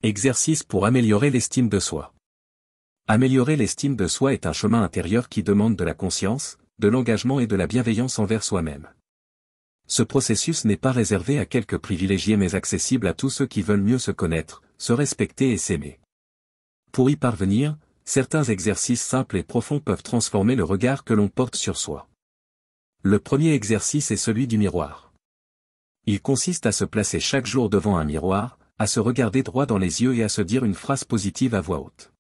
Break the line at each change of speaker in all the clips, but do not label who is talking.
Exercice pour améliorer l'estime de soi. Améliorer l'estime de soi est un chemin intérieur qui demande de la conscience, de l'engagement et de la bienveillance envers soi-même. Ce processus n'est pas réservé à quelques privilégiés mais accessible à tous ceux qui veulent mieux se connaître, se respecter et s'aimer. Pour y parvenir, certains exercices simples et profonds peuvent transformer le regard que l'on porte sur soi. Le premier exercice est celui du miroir. Il consiste à se placer chaque jour devant un miroir, à se regarder droit dans les yeux et à se dire une phrase positive à voix haute.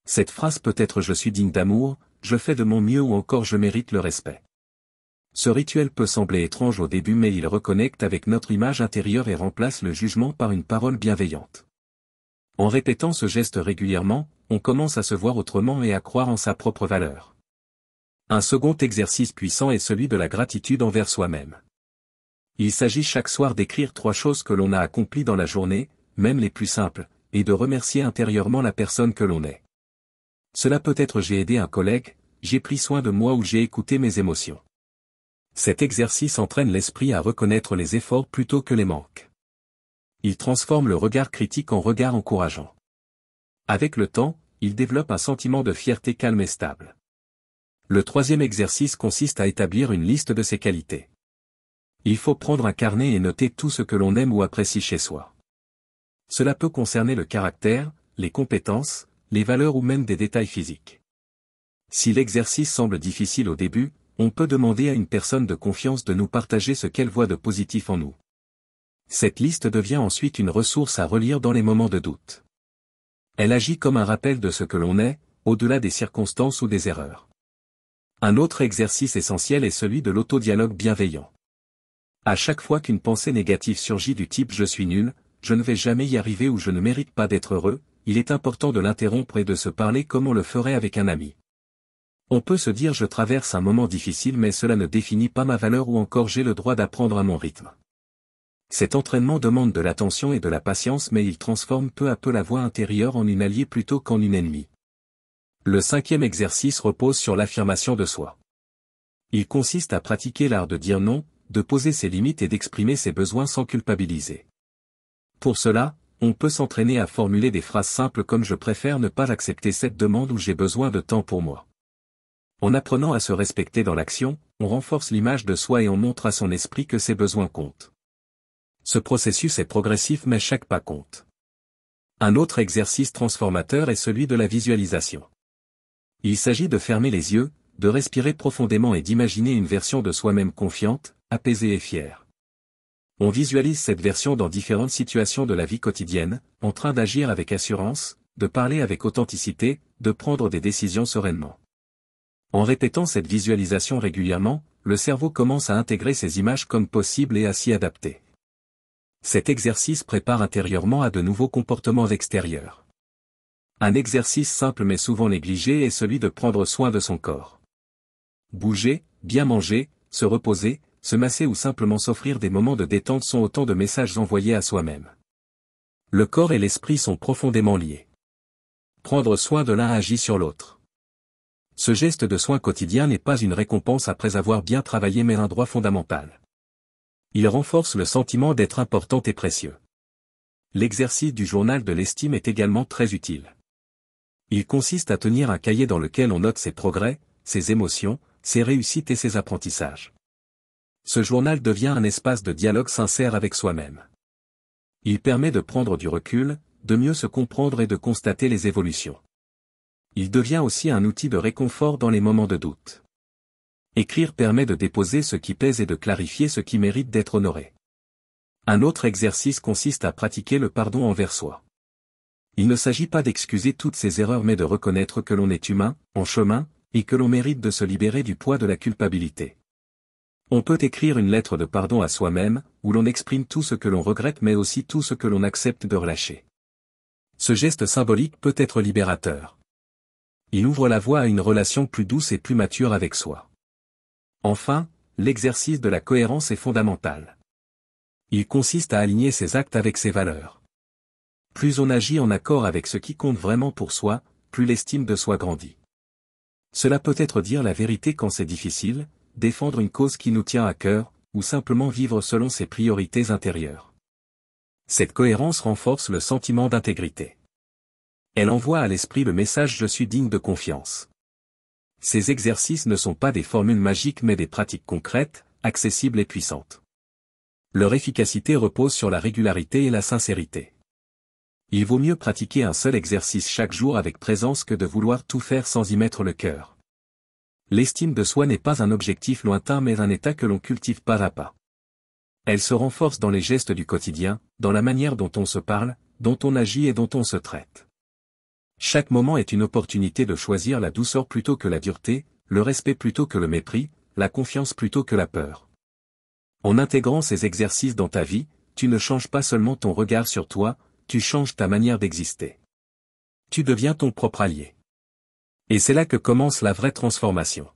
Cette phrase peut être « je suis digne d'amour »,« je fais de mon mieux » ou encore « je mérite le respect ». Ce rituel peut sembler étrange au début mais il reconnecte avec notre image intérieure et remplace le jugement par une parole bienveillante. En répétant ce geste régulièrement, on commence à se voir autrement et à croire en sa propre valeur. Un second exercice puissant est celui de la gratitude envers soi-même. Il s'agit chaque soir d'écrire 3 choses que l'on a accomplies dans la journée, même les plus simples, et de remercier intérieurement la personne que l'on est. Cela peut être j'ai aidé un collègue, j'ai pris soin de moi ou j'ai écouté mes émotions. Cet exercice entraîne l'esprit à reconnaître les efforts plutôt que les manques. Il transforme le regard critique en regard encourageant. Avec le temps, il développe un sentiment de fierté calme et stable. Le troisième exercice consiste à établir une liste de ses qualités. Il faut prendre un carnet et noter tout ce que l'on aime ou apprécie chez soi. Cela peut concerner le caractère, les compétences, les valeurs ou même des détails physiques. Si l'exercice semble difficile au début, on peut demander à une personne de confiance de nous partager ce qu'elle voit de positif en nous. Cette liste devient ensuite une ressource à relire dans les moments de doute. Elle agit comme un rappel de ce que l'on est, au-delà des circonstances ou des erreurs. Un autre exercice essentiel est celui de l'autodialogue bienveillant. À chaque fois qu'une pensée négative surgit du type « je suis nul »,« je ne vais jamais y arriver » ou « je ne mérite pas d'être heureux », il est important de l'interrompre et de se parler comme on le ferait avec un ami. On peut se dire « je traverse un moment difficile mais cela ne définit pas ma valeur » ou encore « j'ai le droit d'apprendre à mon rythme ». Cet entraînement demande de l'attention et de la patience mais il transforme peu à peu la voix intérieure en une alliée plutôt qu'en une ennemie. Le cinquième exercice repose sur l'affirmation de soi. Il consiste à pratiquer l'art de dire non, de poser ses limites et d'exprimer ses besoins sans culpabiliser. Pour cela, on peut s'entraîner à formuler des phrases simples comme « je préfère ne pas accepter cette demande » ou « j'ai besoin de temps pour moi ». En apprenant à se respecter dans l'action, on renforce l'image de soi et on montre à son esprit que ses besoins comptent. Ce processus est progressif mais chaque pas compte. Un autre exercice transformateur est celui de la visualisation. Il s'agit de fermer les yeux, de respirer profondément et d'imaginer une version de soi-même confiante, apaisée et fière. On visualise cette version dans différentes situations de la vie quotidienne, en train d'agir avec assurance, de parler avec authenticité, de prendre des décisions sereinement. En répétant cette visualisation régulièrement, le cerveau commence à intégrer ces images comme possibles et à s'y adapter. Cet exercice prépare intérieurement à de nouveaux comportements extérieurs. Un exercice simple mais souvent négligé est celui de prendre soin de son corps. Bouger, bien manger, se reposer, se masser ou simplement s'offrir des moments de détente sont autant de messages envoyés à soi-même. Le corps et l'esprit sont profondément liés. Prendre soin de l'un agit sur l'autre. Ce geste de soin quotidien n'est pas une récompense après avoir bien travaillé mais un droit fondamental. Il renforce le sentiment d'être important et précieux. L'exercice du journal de l'estime est également très utile. Il consiste à tenir un cahier dans lequel on note ses progrès, ses émotions, ses réussites et ses apprentissages. Ce journal devient un espace de dialogue sincère avec soi-même. Il permet de prendre du recul, de mieux se comprendre et de constater les évolutions. Il devient aussi un outil de réconfort dans les moments de doute. Écrire permet de déposer ce qui pèse et de clarifier ce qui mérite d'être honoré. Un autre exercice consiste à pratiquer le pardon envers soi. Il ne s'agit pas d'excuser toutes ses erreurs mais de reconnaître que l'on est humain, en chemin, et que l'on mérite de se libérer du poids de la culpabilité. On peut écrire une lettre de pardon à soi-même, où l'on exprime tout ce que l'on regrette mais aussi tout ce que l'on accepte de relâcher. Ce geste symbolique peut être libérateur. Il ouvre la voie à une relation plus douce et plus mature avec soi. Enfin, l'exercice de la cohérence est fondamental. Il consiste à aligner ses actes avec ses valeurs. Plus on agit en accord avec ce qui compte vraiment pour soi, plus l'estime de soi grandit. Cela peut être dire la vérité quand c'est difficile, défendre une cause qui nous tient à cœur, ou simplement vivre selon ses priorités intérieures. Cette cohérence renforce le sentiment d'intégrité. Elle envoie à l'esprit le message « Je suis digne de confiance ». Ces exercices ne sont pas des formules magiques mais des pratiques concrètes, accessibles et puissantes. Leur efficacité repose sur la régularité et la sincérité. Il vaut mieux pratiquer un seul exercice chaque jour avec présence que de vouloir tout faire sans y mettre le cœur. L'estime de soi n'est pas un objectif lointain mais un état que l'on cultive pas à pas. Elle se renforce dans les gestes du quotidien, dans la manière dont on se parle, dont on agit et dont on se traite. Chaque moment est une opportunité de choisir la douceur plutôt que la dureté, le respect plutôt que le mépris, la confiance plutôt que la peur. En intégrant ces exercices dans ta vie, tu ne changes pas seulement ton regard sur toi, tu changes ta manière d'exister. Tu deviens ton propre allié. Et c'est là que commence la vraie transformation.